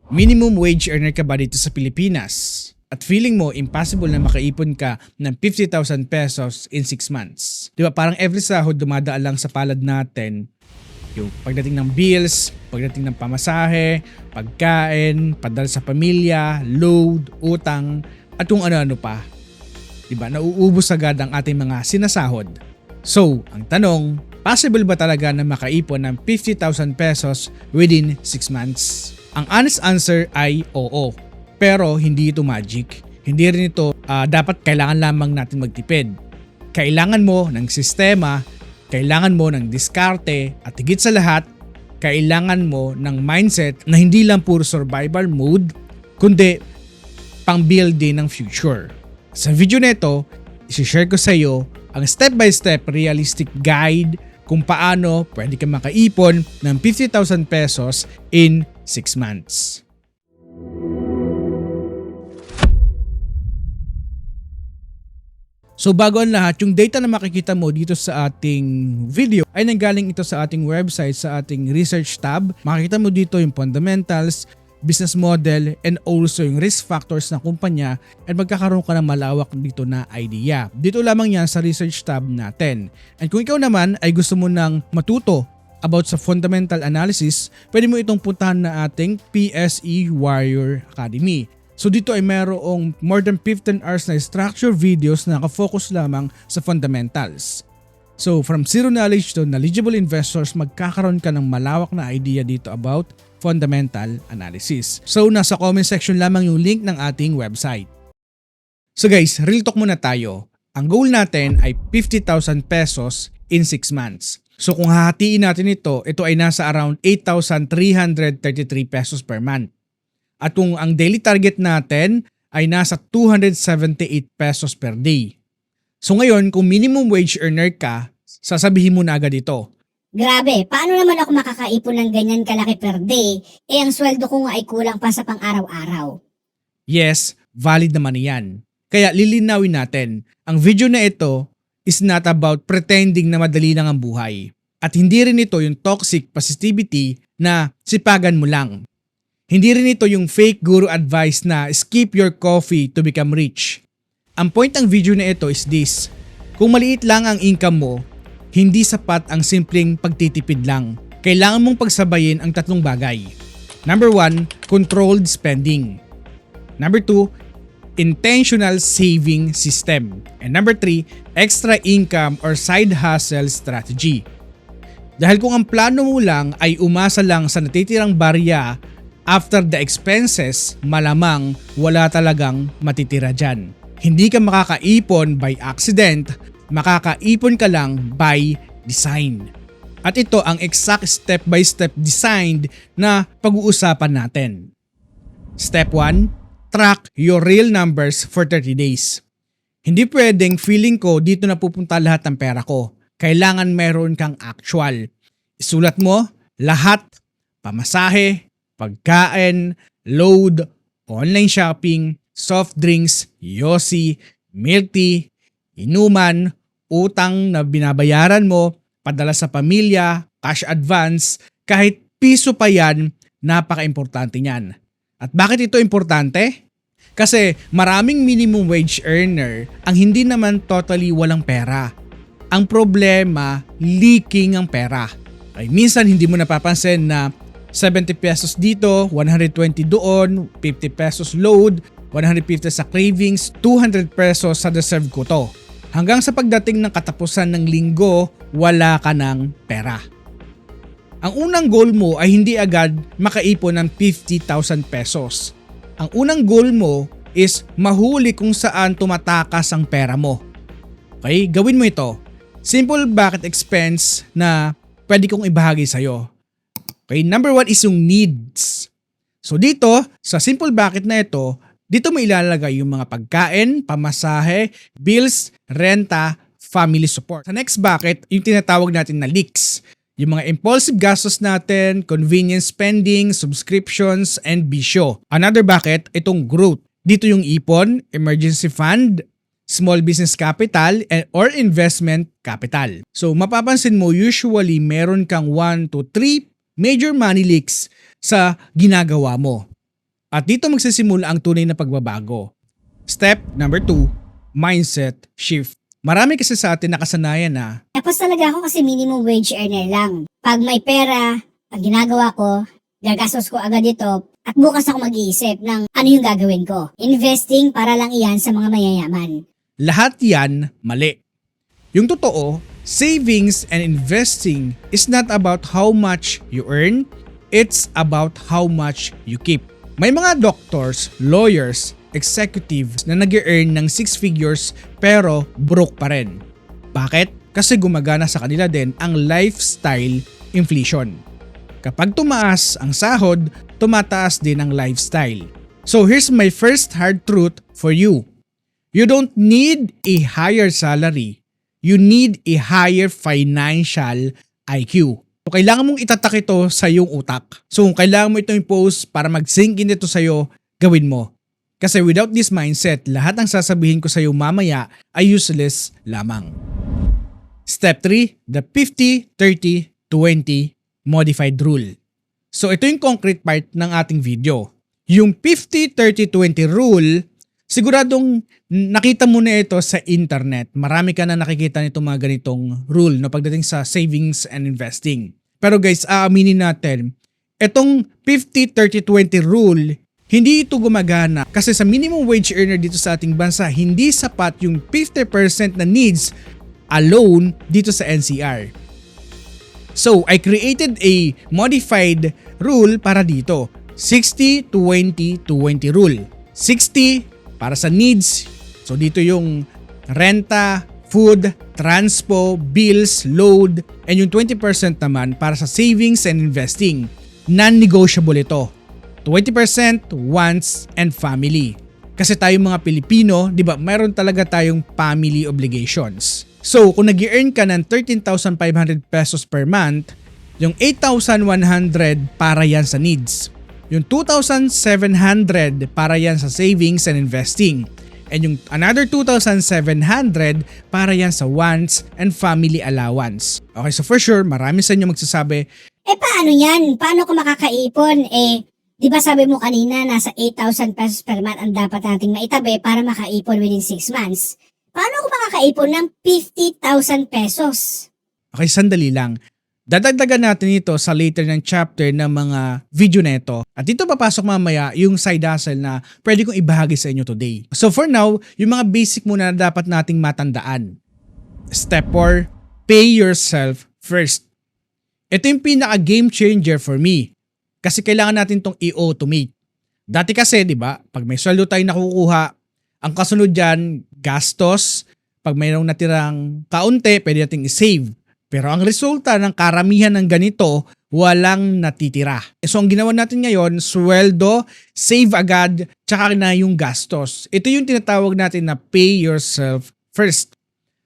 Minimum wage earner ka ba dito sa Pilipinas? At feeling mo impossible na makaipon ka ng 50,000 pesos in 6 months. Di ba parang every sahod dumadaan lang sa palad natin. Yung pagdating ng bills, pagdating ng pamasahe, pagkain, padala sa pamilya, load, utang, at kung ano-ano pa. Di ba nauubos agad ang ating mga sinasahod. So, ang tanong, possible ba talaga na makaipon ng 50,000 pesos within 6 months? Ang honest answer ay oo. Pero hindi ito magic. Hindi rin ito dapat kailangan lamang natin magtipid. Kailangan mo ng sistema, kailangan mo ng diskarte, at higit sa lahat, kailangan mo ng mindset na hindi lang puro survival mode, kundi pang-build din ng future. Sa video nito, isi-share ko sa iyo ang step-by-step realistic guide kung paano pwede ka makaipon ng 50,000 pesos in 6 months. So bago ang lahat, yung data na makikita mo dito sa ating video ay nanggaling ito sa ating website, sa ating research tab. Makikita mo dito yung fundamentals, business model, and also yung risk factors ng kumpanya, at magkakaroon ka ng malawak dito na idea. Dito lamang yan sa research tab natin. And kung ikaw naman ay gusto mo nang matuto about sa fundamental analysis, pwede mo itong puntahan na ating PSE Warrior Academy. So dito ay merong more than 15 hours na structure videos na nakafocus lamang sa fundamentals. So from zero knowledge to knowledgeable investors, magkakaroon ka ng malawak na idea dito about fundamental analysis. So nasa comment section lamang yung link ng ating website. So guys, real talk muna tayo. Ang goal natin ay 50,000 pesos in 6 months. So kung hahatiin natin ito ay nasa around 8,333 pesos per month. At kung ang daily target natin ay nasa 278 pesos per day. So ngayon, kung minimum wage earner ka, sasabihin mo na agad ito. Grabe, paano naman ako makakaipon ng ganyan kalaki per day, ang sweldo ko nga ay kulang pa sa pang-araw-araw? Yes, valid naman yan. Kaya lilinawin natin, ang video na ito is not about pretending na madali lang ang buhay. At hindi rin ito yung toxic positivity na sipagan mo lang. Hindi rin ito yung fake guru advice na skip your coffee to become rich. Ang point ng video na ito is this: kung maliit lang ang income mo, hindi sapat ang simpleng pagtitipid lang. Kailangan mong pagsabayin ang tatlong bagay. Number 1, controlled spending. Number 2, intentional saving system. And number 3, extra income or side hustle strategy. Dahil kung ang plano mo lang ay umasa lang sa natitirang barya after the expenses, malamang wala talagang matitira dyan. Hindi ka makakaipon by accident, makakaipon ka lang by design. At ito ang exact step-by-step design na pag-uusapan natin. Step 1, track your real numbers for 30 days. Hindi pwedeng feeling ko dito na pupunta lahat ng pera ko. Kailangan meron kang actual. Isulat mo lahat, pamasahe, pagkain, load, online shopping, soft drinks, yosi, milk tea, inuman, utang na binabayaran mo, padala sa pamilya, cash advance, kahit piso pa yan, napaka-importante niyan. At bakit ito importante? Kasi maraming minimum wage earner ang hindi naman totally walang pera. Ang problema, leaking ang pera. Ay minsan hindi mo napapansin na 70 pesos dito, 120 doon, 50 pesos load, 150 sa cravings, 200 pesos sa deserve ko to. Hanggang sa pagdating ng katapusan ng linggo, wala ka ng pera. Ang unang goal mo ay hindi agad makaipon ng 50,000 pesos. Ang unang goal mo is mahuli kung saan tumatakas ang pera mo. Okay, gawin mo ito. Simple bucket expense na pwede kong ibahagi sa'yo. Okay, number 1 is yung needs. So dito, sa simple bucket na ito, dito mo ilalagay yung mga pagkain, pamasahe, bills, renta, family support. Sa next bucket, yung tinatawag natin na leaks. Yung mga impulsive gastos natin, convenience spending, subscriptions, and bisyo. Another bucket, itong growth. Dito yung ipon, emergency fund, small business capital, or investment capital. So mapapansin mo, usually meron kang 1 to 3 major money leaks sa ginagawa mo. At dito magsisimula ang tunay na pagbabago. Step number 2, mindset shift. Marami kasi sa atin nakasanayan na Tapos talaga ako kasi minimum wage earner lang. Pag may pera, ang ginagawa ko, gagastos ko agad ito at bukas ako mag-iisip ng ano yung gagawin ko. Investing para lang iyan sa mga mayayaman. lahat yan mali. Yung totoo, savings and investing is not about how much you earn, it's about how much you keep. May mga doctors, lawyers, executives na nag-earn ng 6 figures pero broke pa rin. Bakit? Kasi gumagana sa kanila din ang lifestyle inflation. Kapag tumaas ang sahod, tumataas din ang lifestyle. So here's my first hard truth for you. You don't need a higher salary. You need a higher financial IQ. So kailangan mong itatak ito sa iyong utak. So kung kailangan mo itong i-post para mag-sink in ito sa iyo, gawin mo. Kasi without this mindset, lahat ng sasabihin ko sa iyo mamaya ay useless lamang. Step 3, the 50-30-20 modified rule. So ito yung concrete part ng ating video. Yung 50-30-20 rule, siguradong nakita mo na ito sa internet. Marami ka na nakikita nitong mga ganitong rule no, pagdating sa savings and investing. Pero guys, aaminin natin, itong 50-30-20 rule, hindi ito gumagana kasi sa minimum wage earner dito sa ating bansa, hindi sapat yung 50% na needs alone dito sa NCR. So, I created a modified rule para dito. 60-20-20 rule. 60 para sa needs. So, dito yung renta, food, transpo, bills, load, and yung 20% naman para sa savings and investing. Non-negotiable ito. 20% wants and family. Kasi tayong mga Pilipino, di ba, mayroon talaga tayong family obligations. So, kung nag-earn ka ng 13,500 pesos per month, yung 8,100 para yan sa needs. Yung 2,700 para yan sa savings and investing. And yung another 2,700 para yan sa wants and family allowance. Okay, so for sure, marami sa inyo magsasabi, Paano yan? Paano ko makakaipon? Di ba sabi mo kanina nasa 8,000 pesos per month ang dapat nating maitabi para makaipon within 6 months? Paano ako makakaipon ng 50,000 pesos? okay, sandali lang. Dadagdagan natin ito sa later ng chapter ng mga video na ito. At dito papasok mamaya yung side hustle na pwede kong ibahagi sa inyo today. So for now, yung mga basic muna na dapat nating matandaan. Step 4, pay yourself first. Ito yung pinaka game changer for me. Kasi kailangan natin itong i-automate. Dati kasi, di ba, pag may sweldo tayo nakukuha, ang kasunod dyan, gastos. Pag mayroong natirang kaunti, pwede nating i-save. Pero ang resulta ng karamihan ng ganito, walang natitira. So ang ginawa natin ngayon, sweldo, save agad, tsaka na yung gastos. Ito yung tinatawag natin na pay yourself first.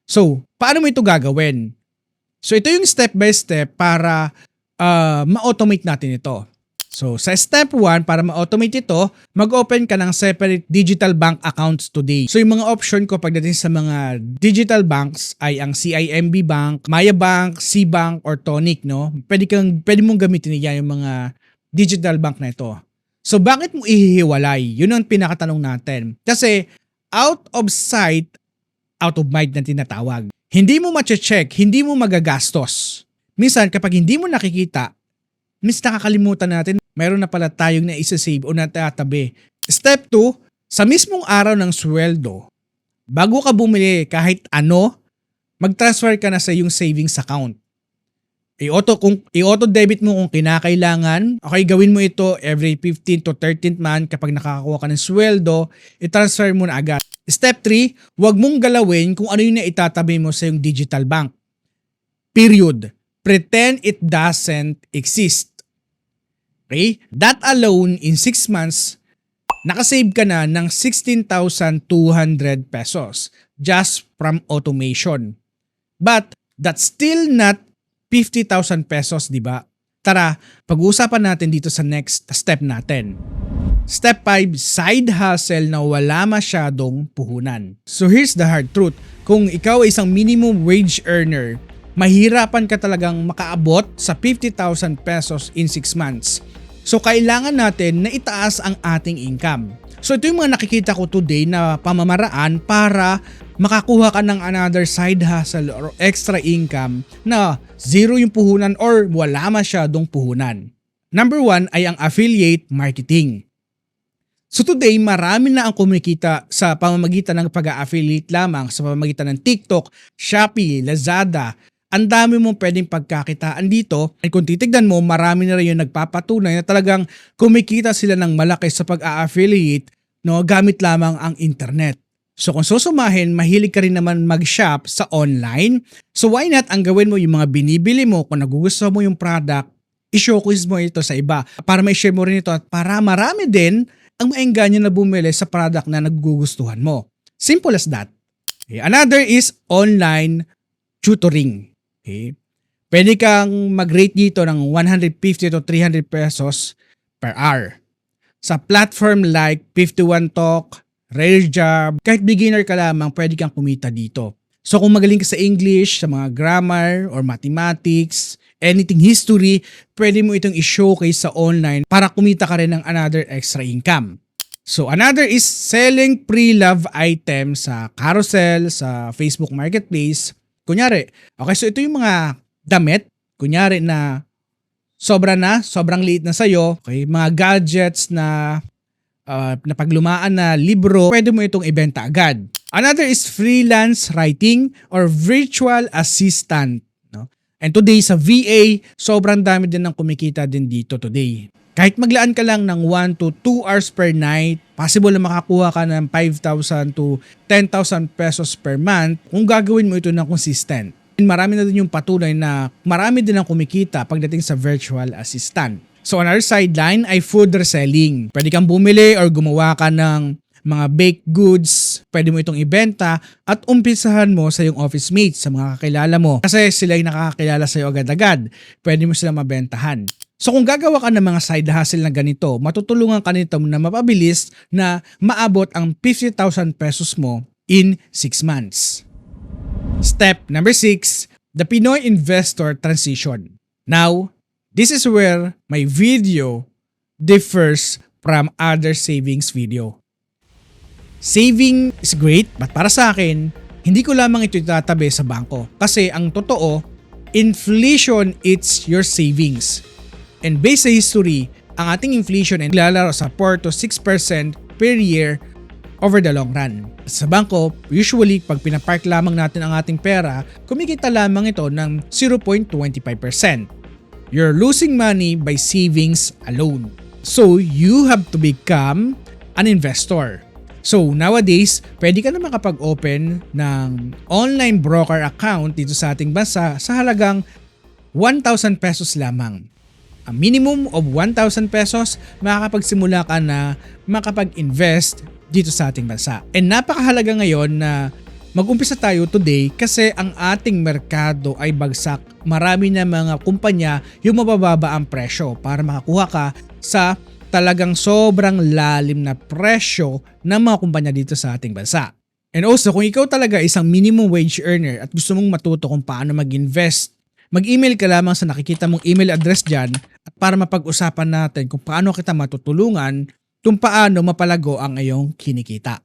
So, paano mo ito gagawin? So ito yung step by step para ma-automate natin ito. So sa step 1, para ma-automate ito, mag-open ka ng separate digital bank accounts today. So yung mga option ko pagdating sa mga digital banks ay ang CIMB Bank, Maya Bank, C-Bank, or Tonic, no? Pwede mong gamitin niya yung mga digital bank na ito. So bakit mo ihihiwalay? Yun ang pinakatanong natin. Kasi out of sight, out of mind na tinatawag. Hindi mo ma-check, hindi mo magagastos. Minsan kapag hindi mo nakikita, nakakalimutan natin, mayroon na pala tayong na-isa-save o natatabi. Step 2, sa mismong araw ng sweldo, bago ka bumili kahit ano, mag-transfer ka na sa iyong savings account. I-auto-debit mo kung kinakailangan. Okay, gawin mo ito every 15th to 13th month kapag nakakakuha ka ng sweldo, i-transfer mo na agad. Step 3, huwag mong galawin kung ano yung naitatabi mo sa iyong digital bank. Period. Pretend it doesn't exist. Okay? That alone, in 6 months, nakasave ka na ng 16,200 pesos just from automation. But that's still not 50,000 pesos, di ba? Tara, pag-uusapan natin dito sa next step natin. Step 5, side hustle na wala masyadong puhunan. So here's the hard truth. Kung ikaw ay isang minimum wage earner, mahirapan ka talagang makaabot sa 50,000 pesos in 6 months. So kailangan natin na itaas ang ating income. So ito yung mga nakikita ko today na pamamaraan para makakuha ka ng another side hustle or extra income na zero yung puhunan or wala masyadong puhunan. Number 1 ay ang affiliate marketing. So today, marami na ang kumikita sa pamamagitan ng pag-affiliate lamang sa pamamagitan ng TikTok, Shopee, Lazada. Ang dami mong pwedeng pagkakitaan dito. At kung titignan mo, marami na rin yung nagpapatunay na talagang kumikita sila ng malaki sa pag-affiliate gamit lamang ang internet. So kung susumahin, mahilig ka rin naman mag-shop sa online. So why not ang gawin mo yung mga binibili mo kung nagugustuhan mo yung product, i-showcase mo ito sa iba para may share mo rin ito at para marami din ang maengganyo na bumili sa product na nagugustuhan mo. Simple as that. Okay. Another is online tutoring. Okay. Pwede kang mag-rate dito ng 150 to 300 pesos per hour. Sa platform like 51Talk, RareJob, kahit beginner ka lamang, pwede kang kumita dito. So kung magaling ka sa English, sa mga grammar or mathematics, anything history, pwede mo itong i-showcase sa online para kumita ka rin ng another extra income. So another is selling pre-love items sa carousel, sa Facebook Marketplace. Kunyari, okay, so ito yung mga damit, kunyari na sobrang liit na sa'yo, okay, mga gadgets na napaglumaan na libro, pwede mo itong ibenta agad. Another is freelance writing or virtual assistant. No? And today sa VA, sobrang dami din ng kumikita din dito today. Kahit maglaan ka lang ng 1 to 2 hours per night, possible na makakuha ka ng 5,000 to 10,000 pesos per month kung gagawin mo ito ng consistent. And marami na din yung patunay na marami din ang kumikita pagdating sa virtual assistant. So on our sideline ay food reselling. Pwede kang bumili or gumawa ka ng mga baked goods, pwede mo itong ibenta at umpisahan mo sa iyong office mates, sa mga kakilala mo. Kasi sila yung nakakakilala sa iyo agad-agad. Pwede mo sila mabentahan. So kung gagawa ka ng mga side hustle na ganito, matutulungan ka nito na mapabilis na maabot ang 50,000 pesos mo in 6 months. Step number 6, the Pinoy investor transition. Now, this is where my video differs from other savings video. Saving is great, but para sa akin, hindi ko lamang ito itatabi sa bangko. Kasi ang totoo, inflation eats your savings. And based sa history, ang ating inflation ay naglalaro sa 4 to 6% per year over the long run. Sa bangko, usually pag pinapark lamang natin ang ating pera, kumikita lamang ito ng 0.25%. You're losing money by savings alone. So you have to become an investor. So nowadays, pwede ka na makapag-open ng online broker account dito sa ating bansa sa halagang 1,000 pesos lamang. A minimum of 1,000 pesos, makakapagsimula ka na makapag-invest dito sa ating bansa. And napakahalaga ngayon na mag-umpisa tayo today kasi ang ating merkado ay bagsak. Marami na mga kumpanya yung mabababa ang presyo para makakuha ka sa talagang sobrang lalim na presyo ng mga kumpanya dito sa ating bansa. And also, kung ikaw talaga isang minimum wage earner at gusto mong matuto kung paano mag-invest, mag-email ka lamang sa nakikita mong email address dyan at para mapag-usapan natin kung paano kita matutulungan kung paano mapalago ang iyong kinikita.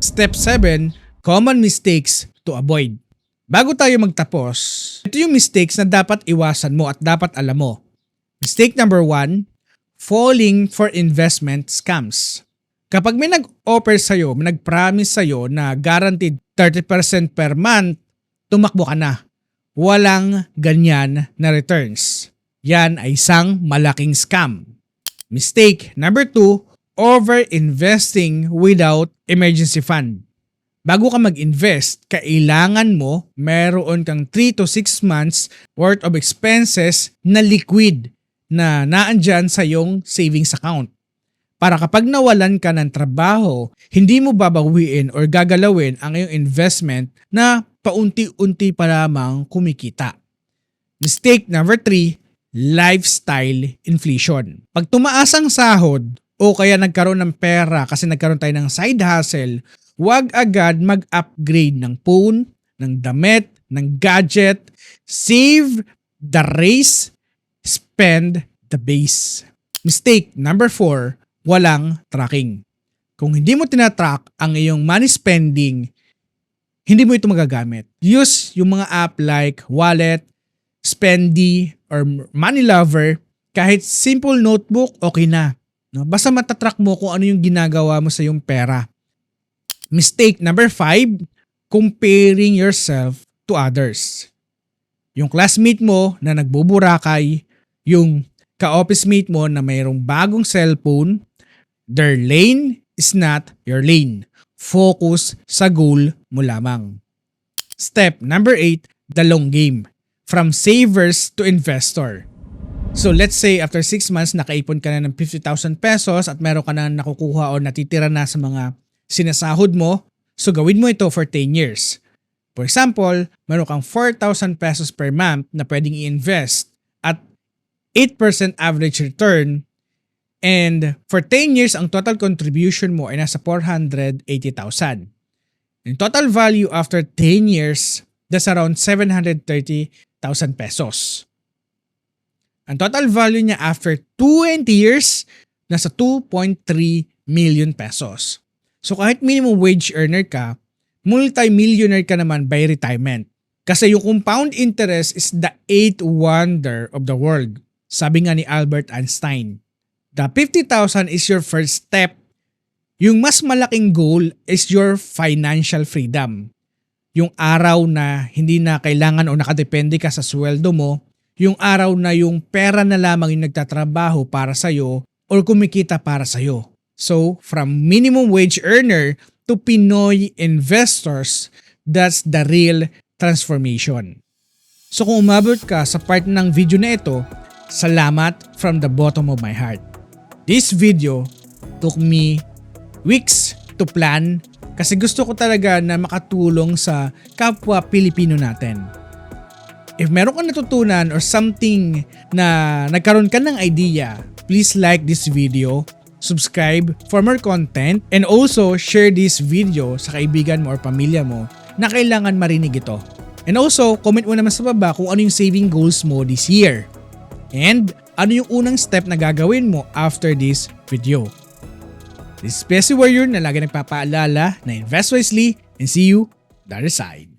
Step 7, common mistakes to avoid. Bago tayo magtapos, ito yung mistakes na dapat iwasan mo at dapat alam mo. Mistake number 1, falling for investment scams. Kapag may nag-offer sa'yo, may nag-promise sa'yo na guaranteed 30% per month, tumakbo ka na. Walang ganyan na returns. Yan ay isang malaking scam. Mistake number 2, over-investing without emergency fund. Bago ka mag-invest, kailangan mo meron kang 3 to 6 months worth of expenses na liquid na naandyan sa iyong savings account. Para kapag nawalan ka ng trabaho, hindi mo babawiin or gagalawin ang iyong investment na paunti-unti pa lamang kumikita. Mistake number 3, lifestyle inflation. Pag tumaas ang sahod o kaya nagkaroon ng pera kasi nagkaroon tayo ng side hustle, huwag agad mag-upgrade ng phone, ng damit, ng gadget. Save the race, spend the base. Mistake number 4, walang tracking. Kung hindi mo tinatrack ang iyong money spending, hindi mo ito magagamit. Use yung mga app like Wallet, Spendy, or Money Lover. Kahit simple notebook, okay na. No? Basta matatrack mo kung ano yung ginagawa mo sa iyong pera. Mistake number 5, comparing yourself to others. Yung classmate mo na nagbuburakay, yung ka-office mate mo na mayroong bagong cellphone, their lane is not your lane. Focus sa goal mo lamang. Step number 8, the long game. From savers to investor. So let's say after 6 months nakaipon ka na ng 50,000 pesos at meron ka na nakukuha o natitira na sa mga sinasahod mo, so gawin mo ito for 10 years. For example, meron kang 4,000 pesos per month na pwedeng i-invest at 8% average return, and for 10 years ang total contribution mo ay nasa 480,000. In total value after 10 years, that's around 730,000 pesos. Ang total value niya after 20 years, nasa 2.3 million pesos. So kahit minimum wage earner ka, multi-millionaire ka naman by retirement. Kasi yung compound interest is the 8th wonder of the world. Sabi nga ni Albert Einstein. The 50,000 is your first step. Yung mas malaking goal is your financial freedom. Yung araw na hindi na kailangan o nakadepende ka sa sweldo mo, yung araw na yung pera na lamang yung nagtatrabaho para sa'yo or kumikita para sa'yo. So, from minimum wage earner to Pinoy investors, that's the real transformation. So kung umabot ka sa part ng video na ito, salamat from the bottom of my heart. This video took me weeks to plan kasi gusto ko talaga na makatulong sa kapwa Pilipino natin. If meron kang natutunan or something na nagkaroon ka ng idea, please like this video, subscribe for more content, and also share this video sa kaibigan mo or pamilya mo na kailangan marinig ito. And also, comment mo naman sa baba kung ano yung saving goals mo this year. And ano yung unang step na gagawin mo after this video. This is Pessi Warrior na lagi nagpapaalala na invest wisely and see you the other side.